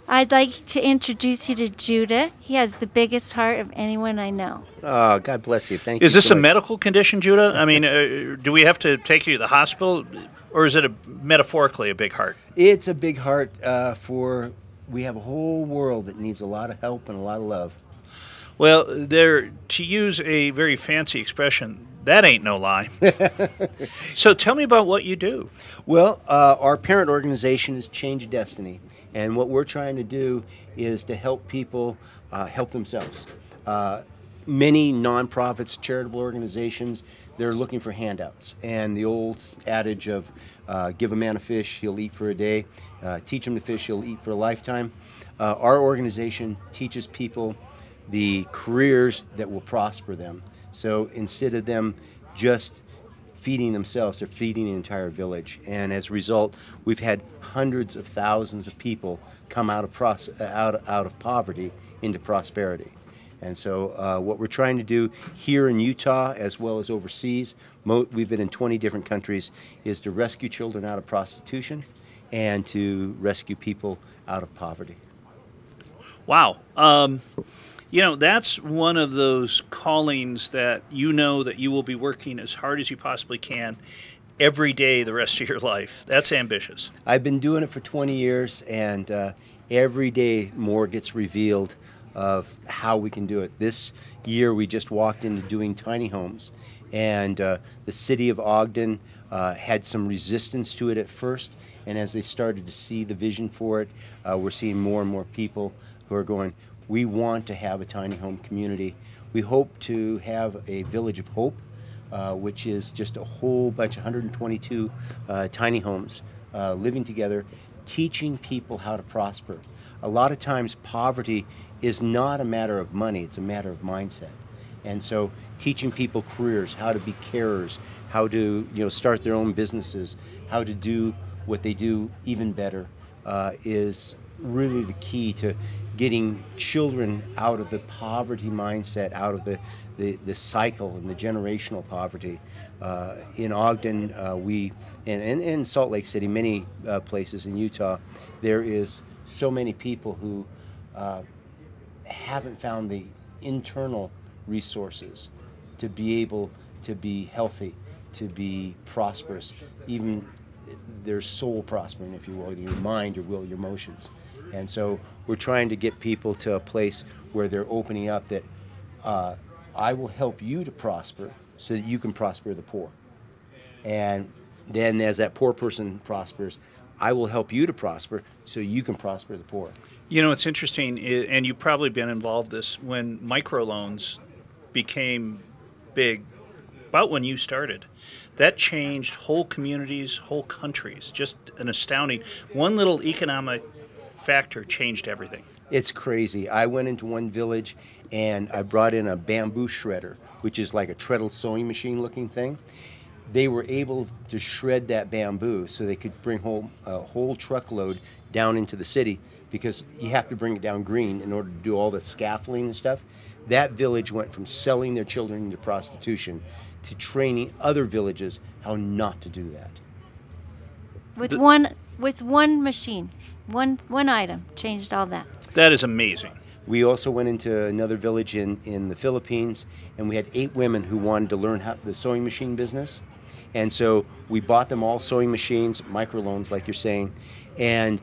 I'd like to introduce you to Judah. He has the biggest heart of anyone I know. Oh, God bless you. Thank Is you this so a much. medical condition, Judah? I mean, do we have to take you to the hospital, or is it metaphorically a big heart? It's a big heart for, we have a whole world that needs a lot of help and a lot of love. Well, there, to use a very fancy expression, that ain't no lie. So tell me about what you do. Well, our parent organization is Change Destiny, and what we're trying to do is to help people help themselves. Many nonprofits, charitable organizations, they're looking for handouts. And the old adage of give a man a fish, he'll eat for a day. Teach him to fish, he'll eat for a lifetime. Our organization teaches people the careers that will prosper them. So instead of them just feeding themselves, they're feeding the entire village. And as a result, we've had hundreds of thousands of people come out of poverty into prosperity. And so what we're trying to do here in Utah as well as overseas, we've been in 20 different countries, is to rescue children out of prostitution and to rescue people out of poverty. Wow. You know, that's one of those callings that you know that you will be working as hard as you possibly can every day the rest of your life. That's ambitious. I've been doing it for 20 years, and every day more gets revealed of how we can do it. This year we just walked into doing tiny homes, and the city of Ogden had some resistance to it at first, and as they started to see the vision for it, we're seeing more and more people who are going, we want to have a tiny home community. We hope to have a Village of Hope, which is just a whole bunch, 122 tiny homes living together, teaching people how to prosper. A lot of times poverty is not a matter of money, it's a matter of mindset. And so teaching people careers, how to be carers, how to start their own businesses, how to do what they do even better is really the key to getting children out of the poverty mindset, out of the cycle and the generational poverty. In Ogden, and in Salt Lake City, many places in Utah, there is so many people who haven't found the internal resources to be able to be healthy, to be prosperous, even their soul prospering, if you will, your mind, your will, your emotions. And so we're trying to get people to a place where they're opening up that I will help you to prosper so that you can prosper the poor. And then as that poor person prospers, I will help you to prosper so you can prosper the poor. You know, it's interesting, and you've probably been involved this, when microloans became big, about when you started. That changed whole communities, whole countries. Just an astounding, one little economic factor changed everything. It's crazy. I went into one village and I brought in a bamboo shredder, which is like a treadle sewing machine looking thing. They were able to shred that bamboo so they could bring a whole truckload down into the city, because you have to bring it down green in order to do all the scaffolding and stuff. That village went from selling their children into prostitution to training other villages how not to do that. With one machine, one item changed all that. That is amazing. We also went into another village in the Philippines, and we had 8 women who wanted to learn how the sewing machine business. And so we bought them all sewing machines, microloans like you're saying, and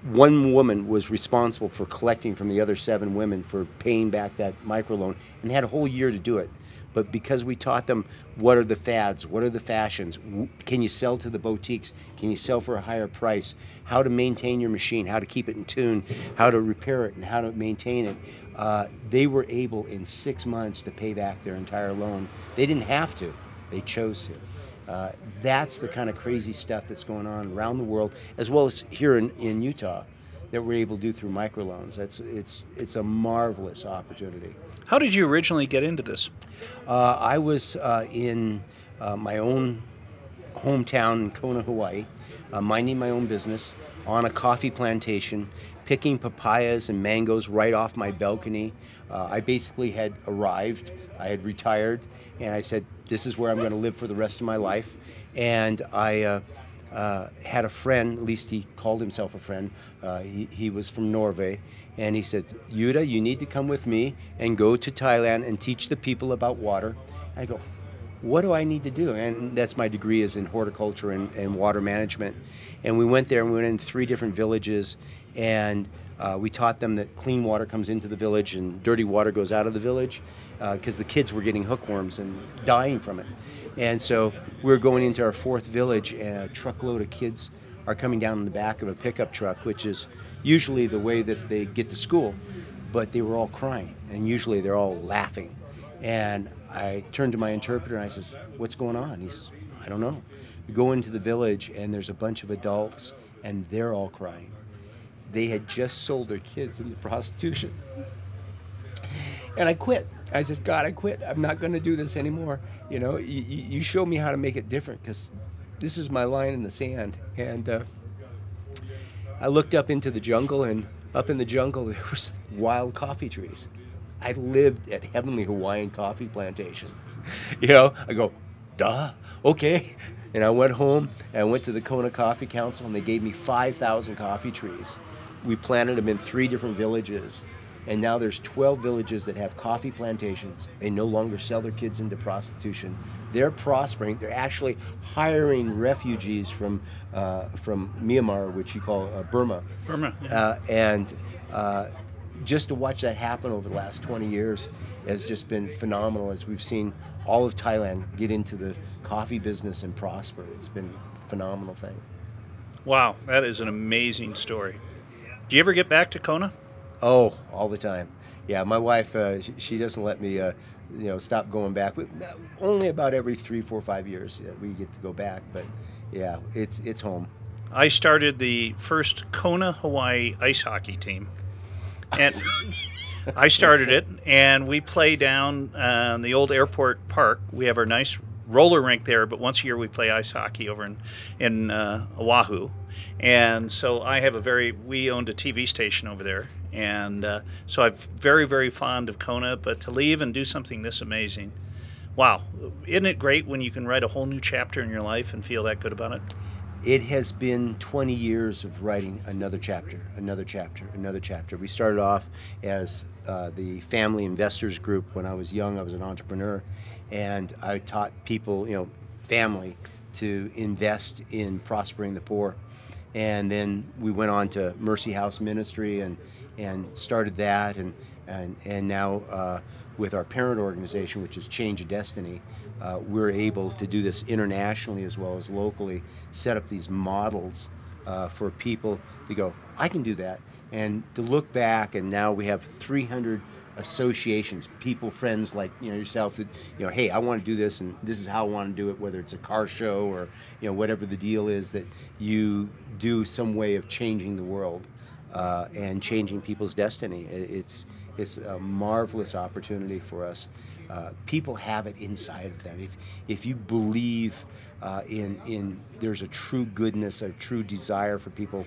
one woman was responsible for collecting from the other 7 women for paying back that microloan, and had a whole year to do it. But because we taught them what are the fads, what are the fashions, can you sell to the boutiques, can you sell for a higher price, how to maintain your machine, how to keep it in tune, how to repair it, and how to maintain it, they were able in 6 months to pay back their entire loan. They didn't have to, they chose to. That's the kind of crazy stuff that's going on around the world, as well as here in Utah, that we're able to do through microloans. It's a marvelous opportunity. How did you originally get into this? I was in my own hometown in Kona, Hawaii, minding my own business on a coffee plantation, picking papayas and mangoes right off my balcony. I basically had arrived, I had retired, and I said, this is where I'm going to live for the rest of my life. And I had a friend, at least he called himself a friend. He was from Norway, and he said, Yuda, you need to come with me and go to Thailand and teach the people about water. I go, what do I need to do? And that's my degree is in horticulture and water management. And we went there and we went in 3 different villages, and we taught them that clean water comes into the village and dirty water goes out of the village, because the kids were getting hookworms and dying from it. And so we're going into our 4th village, and a truckload of kids are coming down in the back of a pickup truck, which is usually the way that they get to school, but they were all crying, and usually they're all laughing. And I turned to my interpreter and I says, what's going on? He says, I don't know. We go into the village and there's a bunch of adults and they're all crying. They had just sold their kids into prostitution. And I quit. I said, God, I quit. I'm not going to do this anymore. You know, you show me how to make it different, because this is my line in the sand. And I looked up into the jungle, and up in the jungle there was wild coffee trees. I lived at Heavenly Hawaiian Coffee Plantation. You know, I go, duh, okay. And I went home, and I went to the Kona Coffee Council, and they gave me 5,000 coffee trees. We planted them in 3 different villages, and now there's 12 villages that have coffee plantations. They no longer sell their kids into prostitution. They're prospering. They're actually hiring refugees from Myanmar, which you call Burma. Burma, yeah. And just to watch that happen over the last 20 years has just been phenomenal, as we've seen all of Thailand get into the coffee business and prosper. It's been a phenomenal thing. Wow, that is an amazing story. Do you ever get back to Kona? Oh, all the time. Yeah, my wife, she doesn't let me, stop going back. But only about every 3, 4, 5 years we get to go back. But yeah, it's home. I started the first Kona, Hawaii ice hockey team. And I started it, and we play down the old airport park. We have our nice roller rink there, but once a year we play ice hockey over in Oahu. And so we owned a TV station over there. And so I'm very, very fond of Kona, but to leave and do something this amazing, wow. Isn't it great when you can write a whole new chapter in your life and feel that good about it? It has been 20 years of writing another chapter, another chapter, another chapter. We started off as the Family Investors Group. When I was young, I was an entrepreneur, and I taught people, family, to invest in prospering the poor. And then we went on to Mercy House Ministry and started that, and now with our parent organization, which is Change of Destiny, we're able to do this internationally as well as locally, set up these models for people to go, I can do that, and to look back, and now we have 300 associations, people, friends like yourself that hey, I want to do this, and this is how I want to do it, whether it's a car show or whatever the deal is, that you do some way of changing the world and changing people's destiny. It's a marvelous opportunity for us. People have it inside of them. If you believe in there's a true goodness, a true desire for people,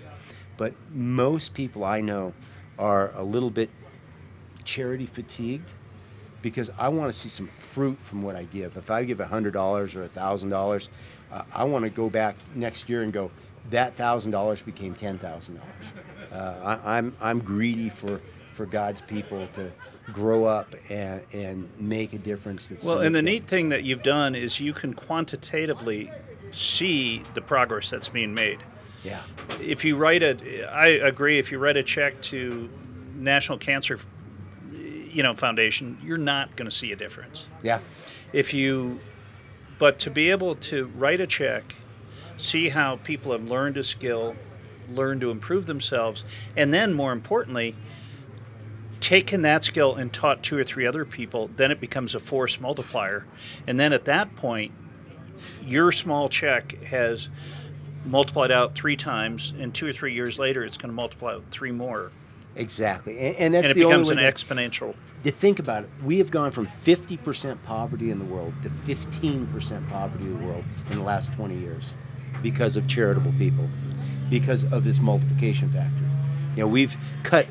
but most people I know are a little bit charity fatigued, because I want to see some fruit from what I give. If I give $100 or $1,000, I want to go back next year and go, that $1,000 became $10,000. I'm greedy for God's people to grow up and make a difference. Well, and the neat thing that you've done is you can quantitatively see the progress that's being made. Yeah. If you I agree, if you write a check to National Cancer Foundation, you're not going to see a difference. Yeah. But to be able to write a check, see how people have learned a skill, learned to improve themselves, and then more importantly, taken that skill and taught 2 or 3 other people, then it becomes a force multiplier. And then at that point, your small check has multiplied out 3 times, and 2 or 3 years later, it's going to multiply out 3 more. Exactly, and that's and it the becomes only an way exponential. To think about it, we have gone from 50% poverty in the world to 15% poverty in the world in the last 20 years because of charitable people, because of this multiplication factor. We've cut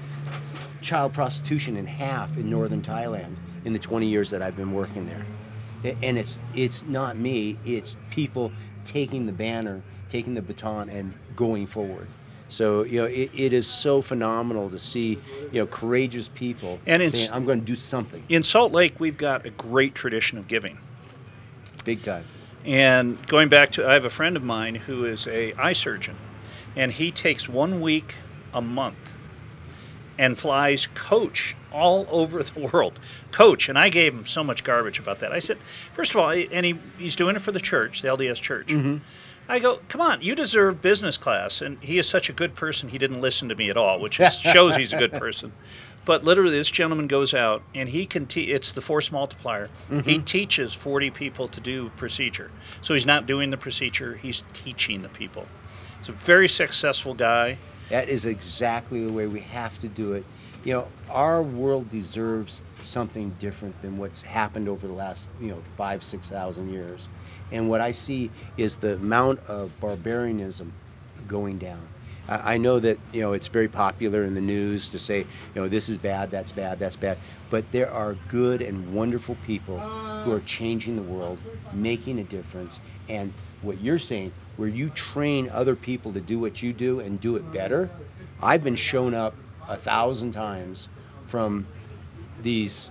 child prostitution in half in northern Thailand in the 20 years that I've been working there. And it's not me, it's people taking the banner taking the baton and going forward. So, you know, it is so phenomenal to see, you know, courageous people And saying, I'm going to do something. in Salt Lake, we've got a great tradition of giving. Big time. And going back to, I have a friend of mine who is a eye surgeon, and he takes 1 week a month and flies coach all over the world. Coach, and I gave him so much garbage about that. I said, first of all, and he's doing it for the church, the LDS church. I go, come on, you deserve business class. And he is such a good person, he didn't listen to me at all, which shows he's a good person. But literally, this gentleman goes out, and he can it's the force multiplier. He teaches 40 people to do procedure. So he's not doing the procedure, he's teaching the people. He's a very successful guy. That is exactly the way we have to do it. You know, our world deserves something different than what's happened over the last, you know, 5,000 to 6,000 years. And what I see is the amount of barbarianism going down. I know that, you know, it's very popular in the news to say, you know, this is bad, that's bad, that's bad. But there are good and wonderful people who are changing the world, making a difference. And what you're saying, where you train other people to do what you do and do it better, I've been shown up 1,000 times from these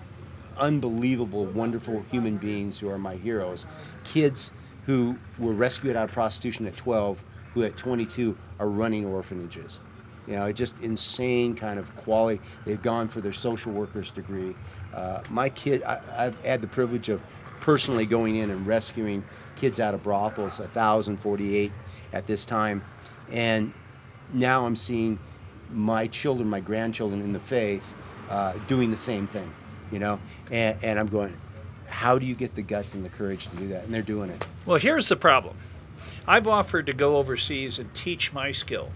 unbelievable, wonderful human beings who are my heroes. Kids who were rescued out of prostitution at 12, who at 22 are running orphanages. You know, just insane kind of quality. They've gone for their social worker's degree. My kid, I've had the privilege of personally going in and rescuing kids out of brothels, 1,048 at this time. And now I'm seeing my children, my grandchildren in the faith, doing the same thing, you know? And I'm going, how do you get the guts and the courage to do that? And they're doing it. Well, here's the problem. I've offered to go overseas and teach my skill,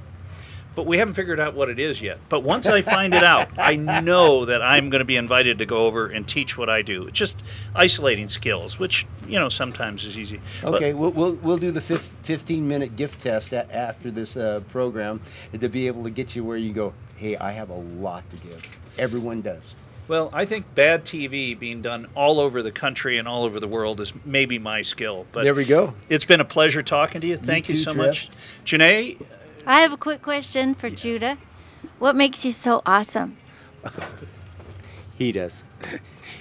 but we haven't figured out what it is yet. But once I find it out, I know that I'm going to be invited to go over and teach what I do. It's just isolating skills, which, you know, sometimes is easy. Okay, we'll do the 15-minute gift test after this program to be able to get you where you go, hey, I have a lot to give. Everyone does. Well, I think bad TV being done all over the country and all over the world is maybe my skill. But there we go. It's been a pleasure talking to you. Thank you so much. Janae? I have a quick question for Judah. What makes you so awesome? He does.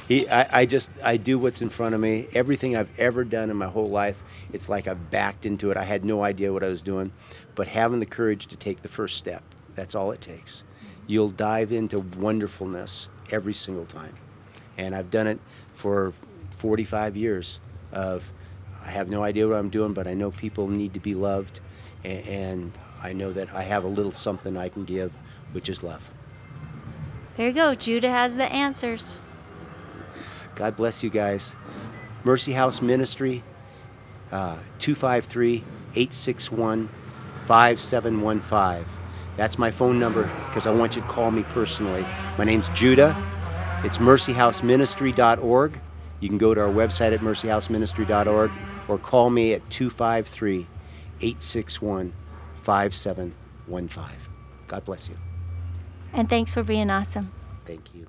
I do what's in front of me. Everything I've ever done in my whole life, it's like I've backed into it. I had no idea what I was doing. But having the courage to take the first step, that's all it takes. You'll dive into wonderfulness every single time. And I've done it for 45 years of, I have no idea what I'm doing, but I know people need to be loved, and I know that I have a little something I can give, which is love. There you go. Judah has the answers. God bless you guys. Mercy House Ministry, 253-861-5715. That's my phone number because I want you to call me personally. My name's Judah. It's mercyhouseministry.org. You can go to our website at mercyhouseministry.org or call me at 253-861-5715. God bless you. And thanks for being awesome. Thank you.